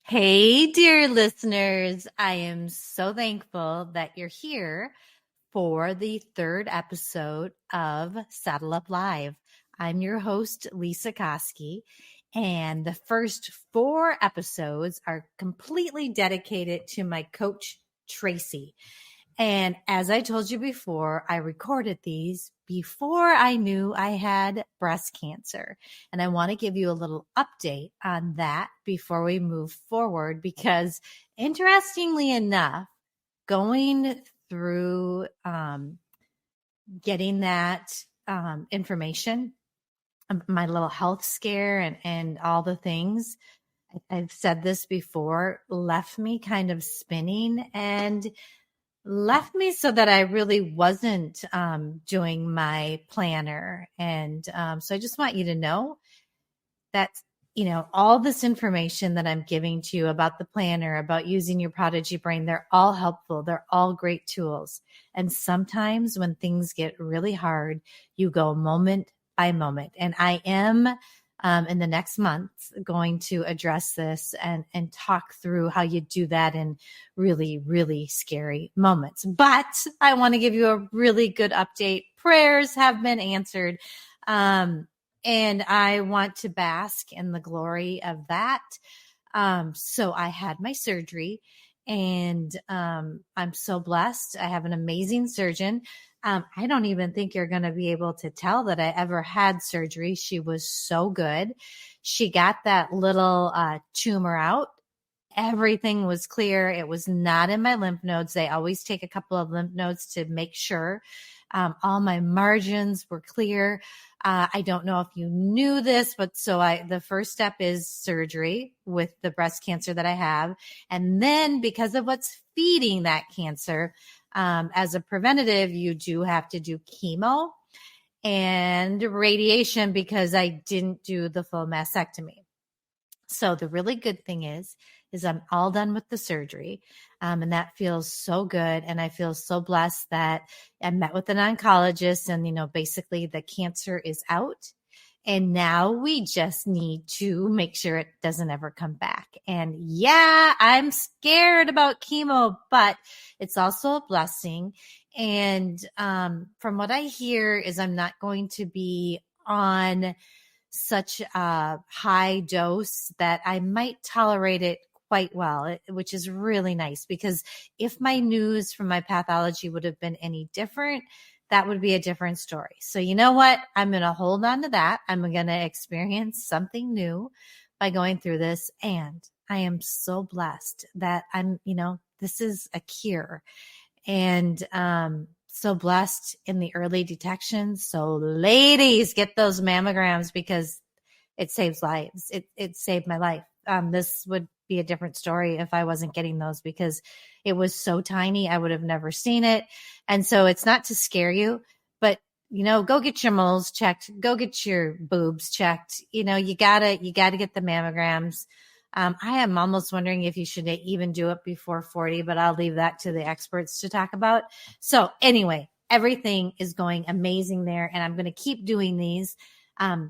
Hey, dear listeners. I am so thankful that you're here for the third episode of Saddle Up Live. I'm your host, Lesa Koski, and the first 4 episodes are completely dedicated to my coach, Tracy. And as I told you before, I recorded these before I knew I had breast cancer. And I want to give you a little update on that before we move forward, because interestingly enough, going through getting that information, my little health scare and all the things, I've said this before, left me kind of spinning and left me so that I really wasn't doing my planner. And so I just want you to know that, all this information that I'm giving to you about the planner, about using your Prodigy brain, they're all helpful. They're all great tools. And sometimes when things get really hard, you go moment by moment. And I am in the next month going to address this and talk through how you do that in really, really scary moments. But I want to give you a really good update. Prayers have been answered. And I want to bask in the glory of that. So I had my surgery, and I'm so blessed. I have an amazing surgeon. I don't even think you're going to be able to tell that I ever had surgery. She was so good. She got that little tumor out. Everything was clear. It was not in my lymph nodes. They always take a couple of lymph nodes to make sure. All my margins were clear. I don't know if you knew this, but the first step is surgery with the breast cancer that I have. And then because of what's feeding that cancer, as a preventative, you do have to do chemo and radiation because I didn't do the full mastectomy. So the really good thing is I'm all done with the surgery. And that feels so good. And I feel so blessed that I met with an oncologist and, basically the cancer is out. And now we just need to make sure it doesn't ever come back. And yeah, I'm scared about chemo, but it's also a blessing. And from what I hear is I'm not going to be on such a high dose that I might tolerate it quite well, which is really nice, because if my news from my pathology would have been any different, that would be a different story. So you know what? I'm going to hold on to that. I'm going to experience something new by going through this. And I am so blessed that this is a cure. And so blessed in the early detection. So ladies, get those mammograms because it saves lives. It saved my life. This would be a different story if I wasn't getting those, because it was so tiny. I would have never seen it. And so it's not to scare you, but go get your moles checked, go get your boobs checked. You gotta get the mammograms. I am almost wondering if you should even do it before 40, but I'll leave that to the experts to talk about. So anyway, everything is going amazing there. And I'm going to keep doing these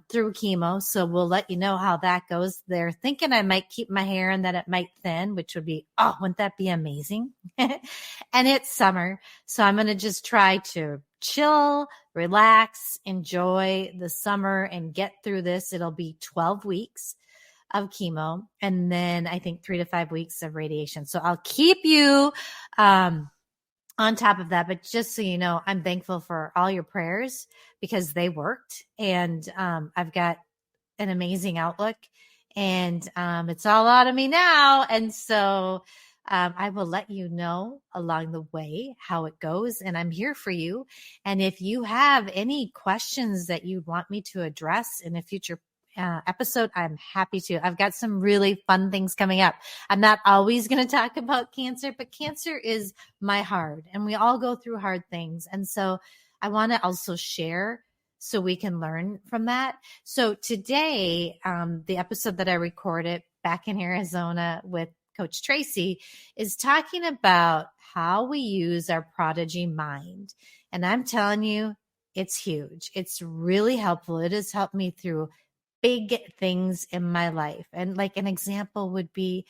through chemo. So we'll let you know how that goes. They're thinking I might keep my hair and that it might thin, which would be, wouldn't that be amazing? And it's summer. So I'm going to just try to chill, relax, enjoy the summer and get through this. It'll be 12 weeks of chemo, and then I think 3 to 5 weeks of radiation. So I'll keep you on top of that. But just so you know, I'm thankful for all your prayers because they worked, and I've got an amazing outlook, and it's all out of me now. And so I will let you know along the way how it goes, and I'm here for you. And if you have any questions that you want me to address in a future episode, I'm happy to. I've got some really fun things coming up. I'm not always going to talk about cancer, but cancer is my hard, and we all go through hard things. And so I want to also share so we can learn from that. So today, the episode that I recorded back in Arizona with Coach Tracy is talking about how we use our Prodigy mind. And I'm telling you, it's huge. It's really helpful. It has helped me through big things in my life. And like an example would be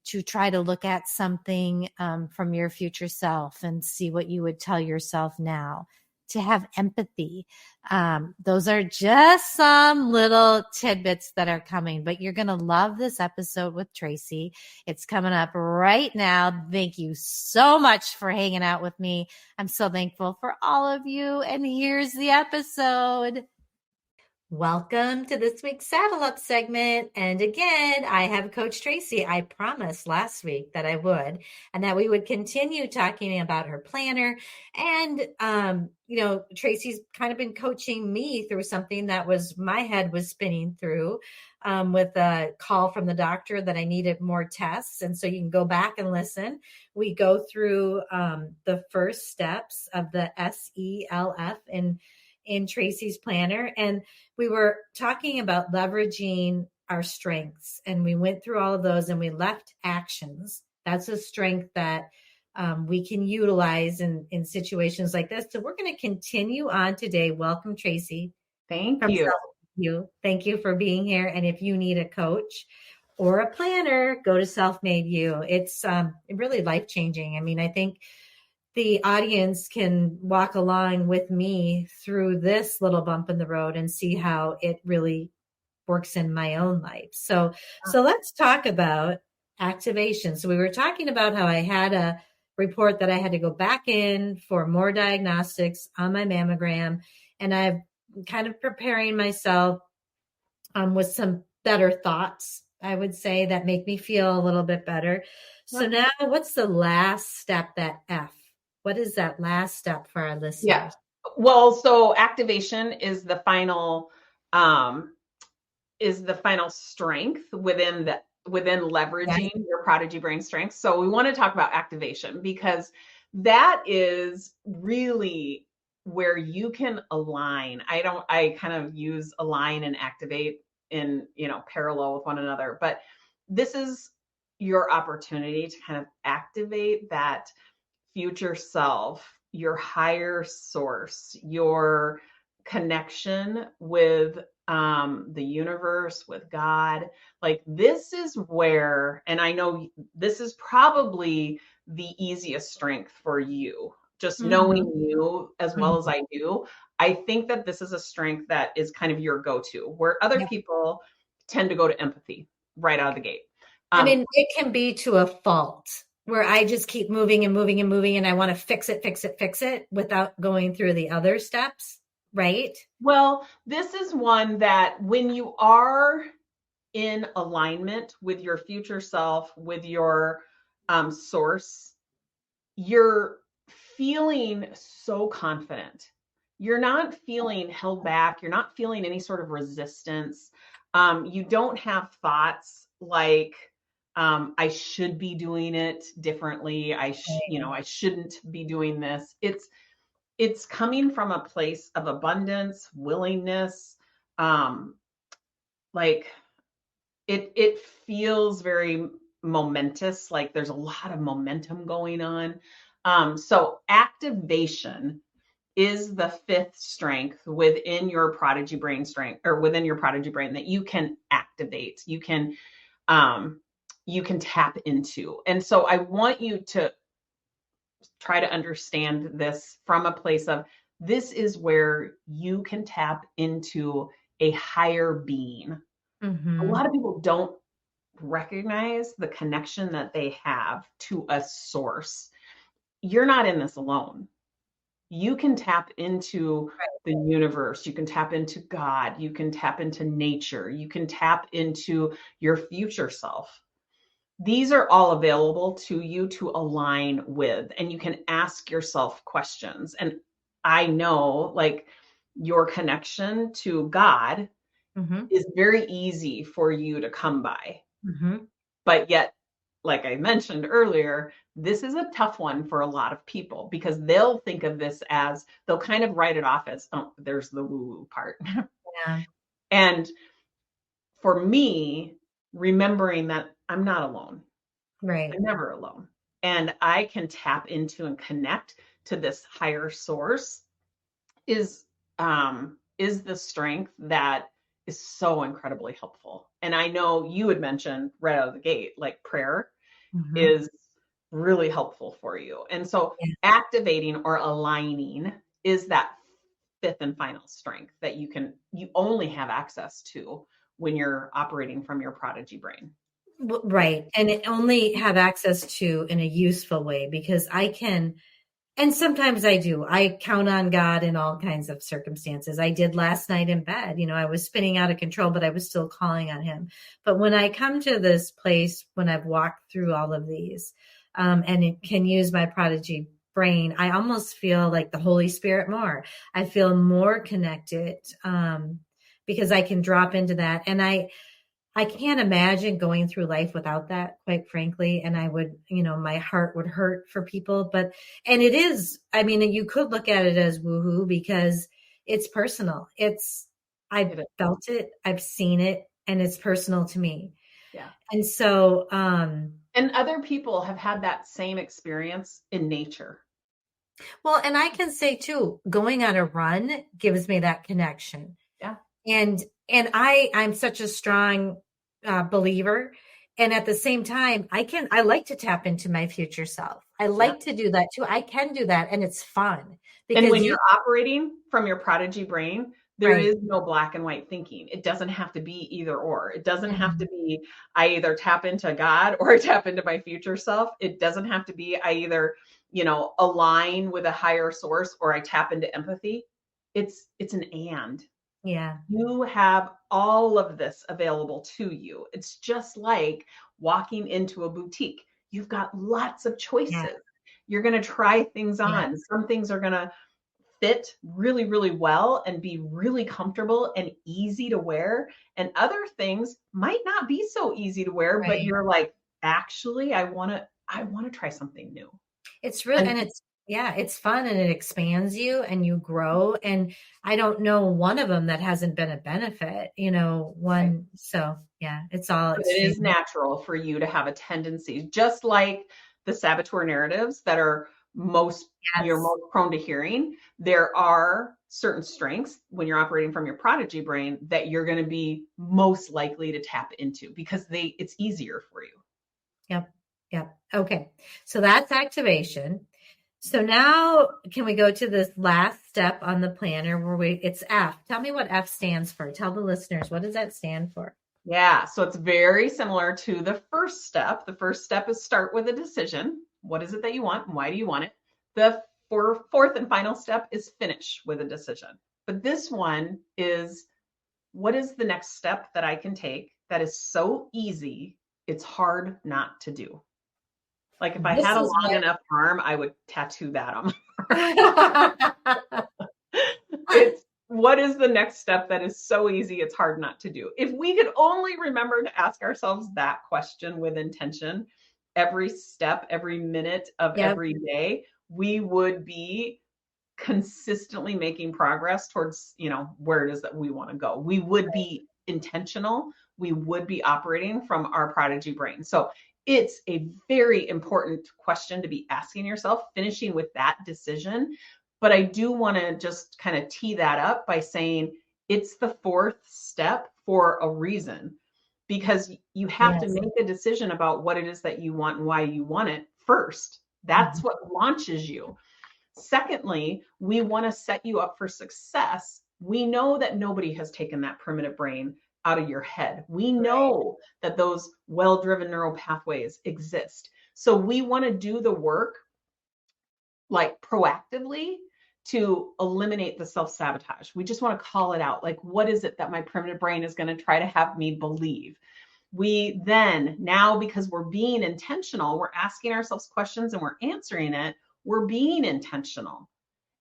to try to look at something from your future self and see what you would tell yourself now, to have empathy. Those are just some little tidbits that are coming, but you're going to love this episode with Tracy. It's coming up right now. Thank you so much for hanging out with me. I'm so thankful for all of you. And here's the episode. Welcome to this week's Saddle Up segment. And again, I have Coach Tracy. I promised last week that I would, and that we would continue talking about her planner. And, Tracy's kind of been coaching me through something that my head was spinning through with a call from the doctor that I needed more tests. And so you can go back and listen. We go through the first steps of the SELF in Tracy's planner. And we were talking about leveraging our strengths, and we went through all of those, and we left actions. That's a strength that we can utilize in situations like this. So we're going to continue on today. Welcome, Tracy. Thank you. Thank you for being here. And if you need a coach or a planner, go to Self-Made You. It's really life-changing. I mean, I think the audience can walk along with me through this little bump in the road and see how it really works in my own life. So let's talk about activation. So we were talking about how I had a report that I had to go back in for more diagnostics on my mammogram. And I'm kind of preparing myself with some better thoughts, I would say, that make me feel a little bit better. So now what's the last step, that F? What is that last step for our listeners? Yeah. Well, so activation is the final strength within leveraging your Prodigy brain strength. So we want to talk about activation, because that is really where you can align. I kind of use align and activate in, parallel with one another, but this is your opportunity to kind of activate that future self, your higher source, your connection with the universe, with God. Like, this is where, and I know this is probably the easiest strength for you, just knowing you as well as I do. I think that this is a strength that is kind of your go-to, where other people tend to go to empathy right out of the gate. I mean, it can be to a fault, where I just keep moving and moving and moving, and I want to fix it without going through the other steps, right? Well, this is one that when you are in alignment with your future self, with your source, you're feeling so confident. You're not feeling held back. You're not feeling any sort of resistance. You don't have thoughts like, I should be doing it differently. I shouldn't be doing this. It's coming from a place of abundance, willingness. Like it feels very momentous. Like there's a lot of momentum going on. So activation is the fifth strength within your Prodigy brain strength, or within your Prodigy brain, that you can activate. You can tap into. And so I want you to try to understand this from a place of, this is where you can tap into a higher being. A lot of people don't recognize the connection that they have to a source. You're not in this alone. You can tap into the universe. You can tap into God. You can tap into nature. You can tap into your future self. These are all available to you to align with, and you can ask yourself questions. And I know, like, your connection to God is very easy for you to come by. But yet, like I mentioned earlier, this is a tough one for a lot of people, because they'll think of this as, they'll kind of write it off as, oh, there's the woo-woo part. Yeah. And for me, remembering that I'm not alone. Right. I'm never alone. And I can tap into and connect to this higher source is the strength that is so incredibly helpful. And I know you had mentioned right out of the gate, like prayer. Mhm. is really helpful for you. And so Yeah. activating or aligning is that fifth and final strength that you only have access to when you're operating from your prodigy brain. Right. And it only have access to in a useful way because I can, and sometimes I do. I count on God in all kinds of circumstances. I did last night in bed. I was spinning out of control, but I was still calling on him. But when I come to this place, when I've walked through all of these, and it can use my prodigy brain, I almost feel like the Holy Spirit more. I feel more connected, because I can drop into that. And I can't imagine going through life without that, quite frankly. And I would, my heart would hurt for people. And it is, I mean, you could look at it as woohoo because it's personal. I've It is. felt it, I've seen it, and it's personal to me. Yeah. And so, And other people have had that same experience in nature. well, and I can say too, going on a run gives me that connection. Yeah. And I'm such a strong believer, and at the same time I like to tap into my future self. I Yeah. like to do that too. I can do that, and it's fun And because when you you're operating from your prodigy brain, there right. is no black and white thinking. It doesn't have to be either or. It doesn't have to Mhm. be I either tap into God or I tap into my future self. It doesn't have to be I either, align with a higher source or I tap into empathy. It's an and. Yeah. You have all of this available to you. It's just like walking into a boutique. You've got lots of Yeah. choices. You're going to try things Yeah. on. Some things are going to fit really, really well and be really comfortable and easy to wear. And other things might not be so easy to wear, but Right. you're like, actually, I want to try something new. It's real, And and it's fun, and it expands you and you grow, and I don't know one of them that hasn't been a benefit, right. one. So yeah, it's all But it is extreme. natural for you to have a tendency, just like the saboteur narratives that are you're Yes. most prone to hearing. There are certain strengths when you're operating from your prodigy brain that you're going to be most likely to tap into because it's easier for you. Yep. Yep. Okay. So that's activation. So now can we go to this last step on the planner where it's F. Tell me what F stands for. Tell the listeners, what does that stand for? Yeah, so it's very similar to the first step. The first step is start with a decision. What is it that you want and why do you want it? The fourth and final step is finish with a decision. But this one is what is the next step that I can take that is so easy, it's hard not to do. Like if I This had a is long what enough arm, I would tattoo that on my yeah. It's what is the next step that is so easy it's hard not to do. If we could only remember to ask ourselves that question with intention every step, every minute of Yep. every day, we would be consistently making progress towards, where it is that we want to go. We would be intentional. We would be operating from our prodigy brain. So it's a very important question to be asking yourself, finishing with that decision. But I do want to just kind of tee that up by saying it's the fourth step for a reason, because you have to Yes. make a decision about what it is that you want and why you want it first. That's Mhm. what launches you. Secondly, we want to set you up for success. We know that nobody has taken that primitive brain out of your head. We Right. know that those well driven neural pathways exist. So we want to do the work like proactively to eliminate the self sabotage. We just want to call it out. Like, what is it that my primitive brain is going to try to have me believe? We then, now because we're being intentional, we're asking ourselves questions and we're answering it, we're being intentional.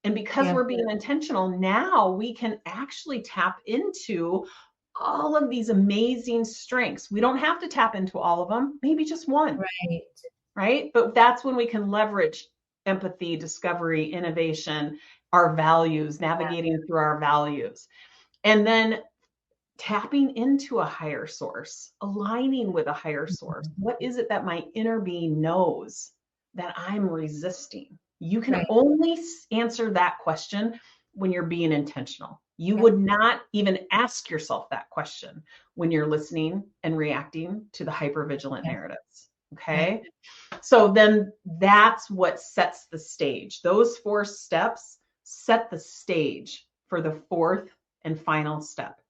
And because Yep. we're being intentional, now we can actually tap into all of these amazing strengths. We don't have to tap into all of them, maybe just one, Right. right? But that's when we can leverage empathy, discovery, innovation, our values, Yeah. navigating through our values. And then tapping into a higher source, aligning with a higher source. Mhm. What is it that my inner being knows that I'm resisting? You can Right. only answer that question when you're being intentional. You Yep. would not even ask yourself that question when you're listening and reacting to the hypervigilant Yeah. narratives. Yeah. Okay. So then that's what sets the stage. Those 4 steps set the stage for the 4th and final step,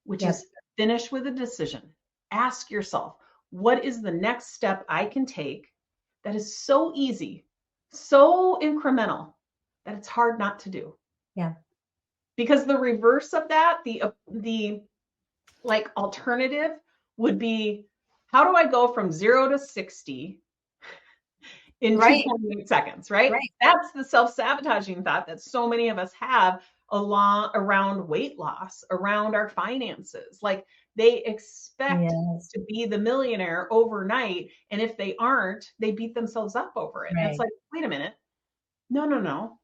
which Yep. is finish with a decision. Ask yourself, what is the next step I can take that is so easy, so incremental that it's hard not to do? Yeah. Because the reverse of that, the like alternative would be, how do I go from 0 to 60 in Right. 2.8 seconds, right? Right. That's the self-sabotaging thought that so many of us have around weight loss, around our finances. Like, they expect Yes. to be the millionaire overnight, and if they aren't, they beat themselves up over it. And it's Right. like, wait a minute. No, no, no.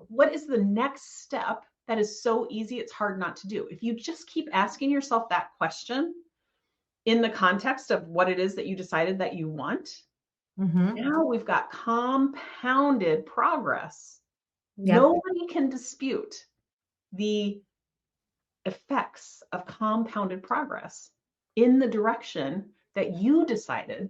What is the next step that is so easy it's hard not to do? If you just keep asking yourself that question in the context of what it is that you decided that you want, Mm-hmm. now we've got compounded progress. Yep. Nobody can dispute the effects of compounded progress in the direction that you decided,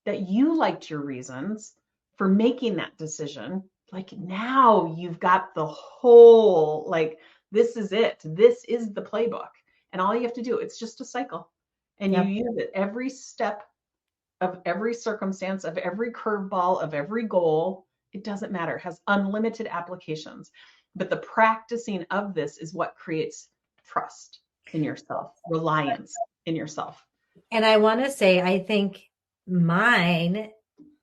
that you liked your reasons for making that decision. Like, now you've got the whole, like, this is it. This is the playbook. And all you have to do, it's just a cycle. And you Yep. use it every step of every circumstance, of every curveball, of every goal. It doesn't matter. It has unlimited applications. But the practicing of this is what creates trust in yourself, reliance in yourself. And I want to say, I think mine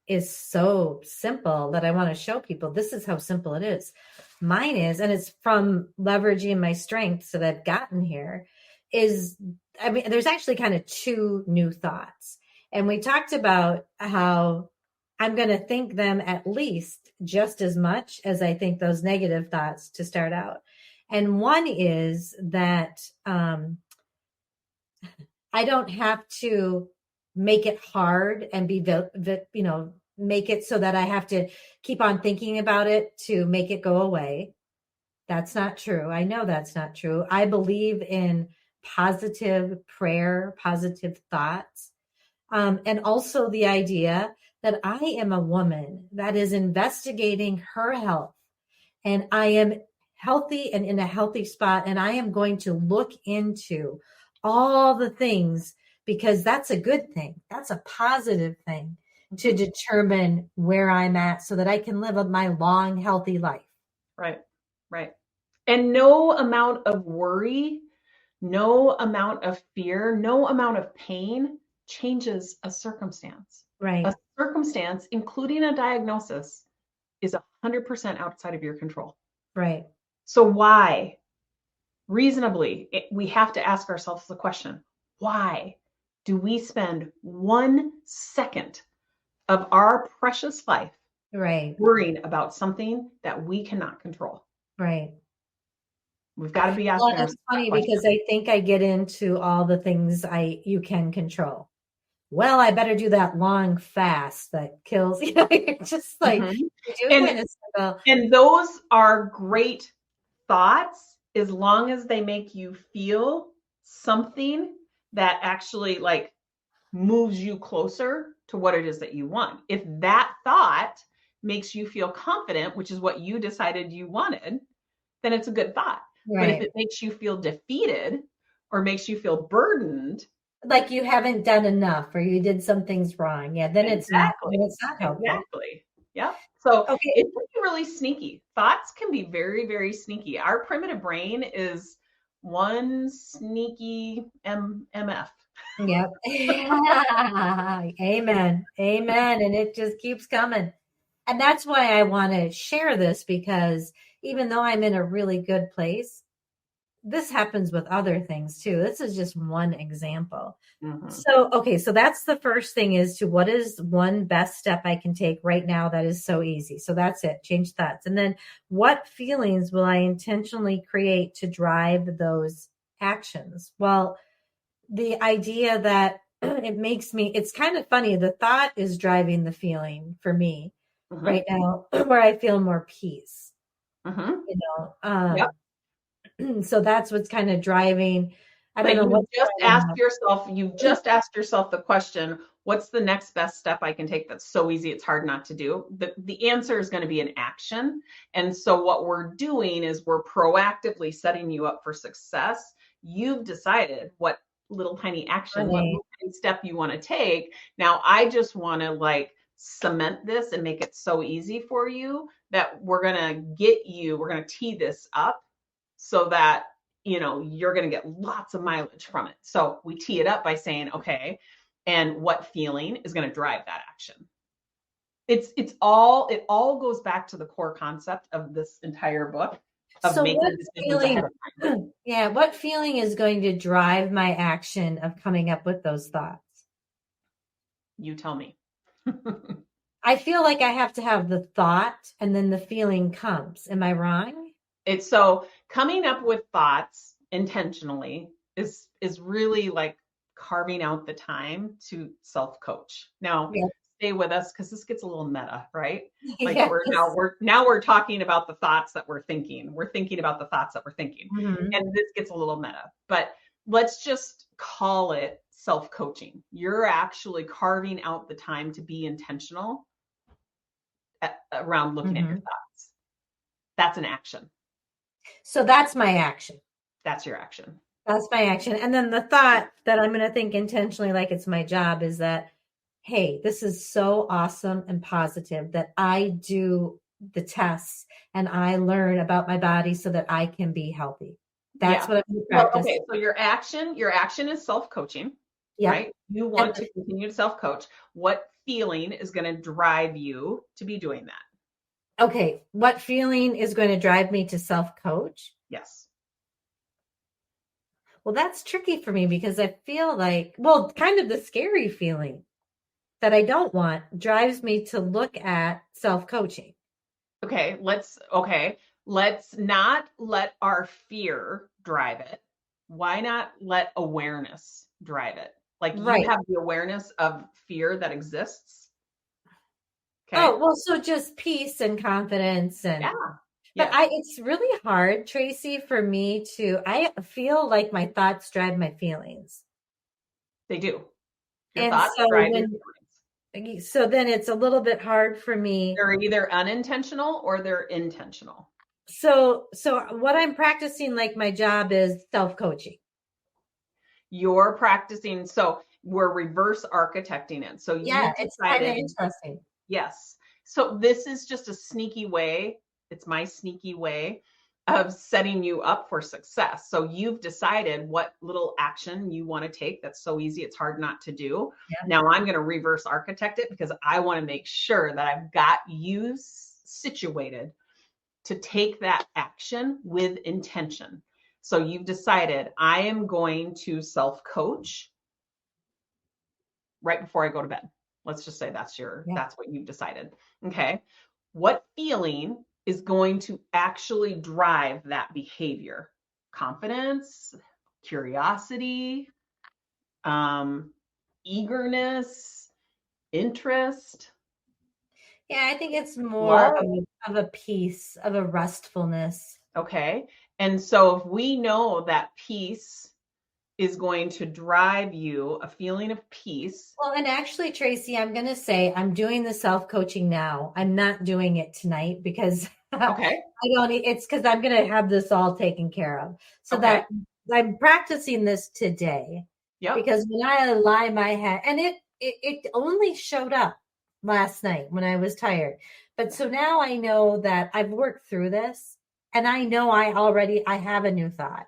is so simple that I want to show people this is how simple it is. Mine is, and it's from leveraging my strengths that I've gotten here, is, I mean, there's actually kind of 2 new thoughts. And we talked about how I'm going to think them at least just as much as I think those negative thoughts to start out. And one is that I don't have to make it hard and be, make it so that I have to keep on thinking about it to make it go away. That's not true. I know that's not true. I believe in positive prayer, positive thoughts. And also the idea that I am a woman that is investigating her health, and I am healthy and in a healthy spot. And I am going to look into all the things, because that's a good thing. That's a positive thing to determine where I'm at so that I can live my long, healthy life. Right, right. And no amount of worry, no amount of fear, no amount of pain changes a circumstance. Right. A circumstance, including a diagnosis, is 100% outside of your control. Right. So why? Reasonably, we have to ask ourselves the question, why do we spend 1 second of our precious life Right. worrying about something that we cannot control? Right. We've got to be Well, asking it's ourselves that funny question. because I think I get into all the things you can control. Well, I better do that long fast that kills. You're just like, you do kind of struggle. And those are great thoughts as long as they make you feel something that actually, like, moves you closer to what it is that you want. If that thought makes you feel confident, which is what you decided you wanted, then it's a good thought. But if Right. it makes you feel defeated or makes you feel burdened, Like you haven't done enough or you did some things wrong. Yeah. Then it's not helpful. exactly. Yeah. So Okay. it can be really sneaky. Thoughts can be very, very sneaky. Our primitive brain is one sneaky MF. Yep. Amen. Amen. And it just keeps coming. And that's why I want to share this, because even though I'm in a really good place, this happens with other things too. This is just one example. Mm-hmm. So, okay. So that's the first thing, is to what is one best step I can take right now that is so easy. So that's it. Change thoughts. And then what feelings will I intentionally create to drive those actions? Well, the idea that it's kind of funny. The thought is driving the feeling for me right now, where I feel more peace, Yep. So that's what's kind of driving. I don't But know you what's just driving asked yourself the question, What's the next best step I can take that's so easy it's hard not to do? The answer is going to be an action. And so what we're doing is we're proactively setting you up for success. You've decided what little tiny action, what little tiny step you want to take. Now I just want to like cement this and make it so easy for you that we're going to tee this up so that, you know, you're going to get lots of mileage from it. So we tee it up by saying, okay, and what feeling is going to drive that action? It all goes back to the core concept of this entire book of So making what decisions ahead of time. yeah, what feeling is going to drive my action of coming up with those thoughts? You tell me. I feel like I have to have the thought and then the feeling comes. Am I wrong? It's so coming up with thoughts intentionally is really like carving out the time to self-coach. Now, Yeah. stay with us because this gets a little meta, right? Like Yes. we're talking about the thoughts that we're thinking. We're thinking about the thoughts that we're thinking. Mhm. And this gets a little meta. But let's just call it self-coaching. You're actually carving out the time to be intentional around looking at your thoughts. That's an action. So that's my action. That's your action. That's my action. And then the thought that I'm going to think intentionally like it's my job is that, hey, this is so awesome and positive that I do the tests and I learn about my body so that I can be healthy. That's what I'm going to practice. Okay, so your action is self-coaching, Yep. right? You want to continue to self-coach. What feeling is going to drive you to be doing that? Okay, what feeling is going to drive me to self-coach? Yes. Well, that's tricky for me because I feel like, well, kind of the scary feeling that I don't want drives me to look at self-coaching. Okay, let's not let our fear drive it. Why not let awareness drive it? Like Right. you have the awareness of fear that exists. Okay. Oh, well, so just peace and confidence and Yeah. but it's really hard, Tracy, for me I feel like my thoughts drive my feelings. They do. Your And thoughts so drive your feelings. so then it's a little bit hard for me. They're either unintentional or they're intentional. So what I'm practicing, like my job is self-coaching. You're practicing, so we're reverse architecting it. So Yeah, you it's kind of decided, interesting. yes. So this is just a sneaky way. It's my sneaky way of setting you up for success. So you've decided what little action you want to take that's so easy it's hard not to do. Yeah. Now I'm going to reverse architect it because I want to make sure that I've got you situated to take that action with intention. So you've decided I am going to self-coach right before I go to bed. Let's just say that's what you've decided. Okay. What feeling is going to actually drive that behavior? Confidence, curiosity, eagerness, interest. Yeah, I think it's more Love. of a peace, of a restfulness. Okay. And so if we know that peace is going to drive you, a feeling of peace. Well, and actually, Tracy, I'm going to say I'm doing the self-coaching now. I'm not doing it tonight because Okay. it's because I'm going to have this all taken care of. So Okay. that I'm practicing this today. Yep. Because when I lie my head, and it only showed up last night when I was tired. But so now I know that I've worked through this and I know I have a new thought.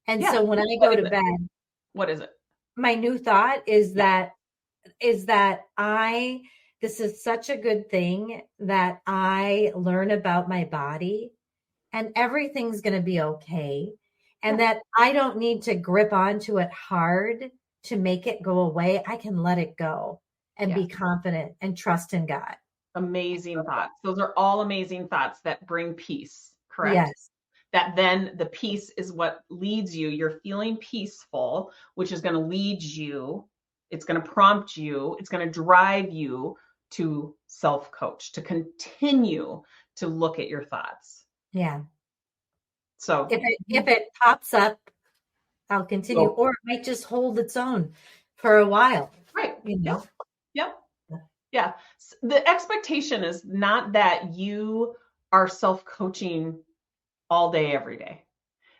And so when I go to bed, what is it? My new thought is that this is such a good thing that I learn about my body and everything's going to be okay. And that I don't need to grip onto it hard to make it go away. I can let it go and be confident and trust in God. Amazing thoughts. Those are all amazing thoughts that bring peace, correct? Yes. That then the peace is what leads you. You're feeling peaceful, which is going to lead you. It's going to prompt you. It's going to drive you to self-coach, to continue to look at your thoughts. Yeah. So if it pops up, I'll continue, or it might just hold its own for a while. Right. you know? Yep. Yep. Yeah. The expectation is not that you are self-coaching all day, every day.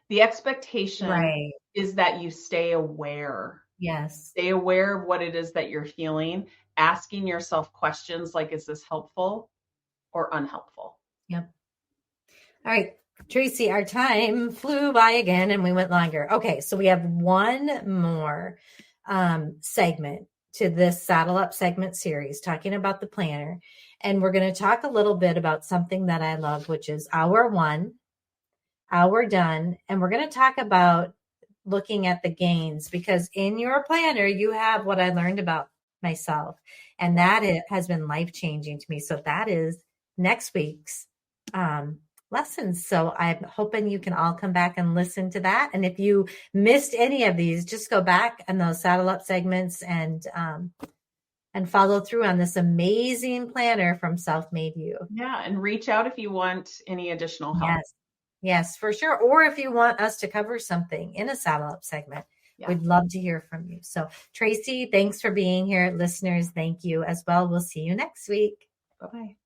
The expectation Right. is that you stay aware. Yes. Stay aware of what it is that you're feeling, asking yourself questions like, is this helpful or unhelpful? Yep. All right, Tracy, our time flew by again and we went longer. Okay, so we have one more segment to this Saddle Up segment series talking about the planner. And we're going to talk a little bit about something that I love, which is hour one, hour done. And we're going to talk about looking at the gains, because in your planner, you have what I learned about myself. And that it has been life changing to me. So that is next week's lessons. So I'm hoping you can all come back and listen to that. And if you missed any of these, just go back on those Saddle Up segments and follow through on this amazing planner from Self Made You. Yeah. And reach out if you want any additional help. Yes. Yes, for sure. Or if you want us to cover something in a Saddle Up segment, we'd love to hear from you. So Tracy, thanks for being here. Listeners, thank you as well. We'll see you next week. Bye-bye.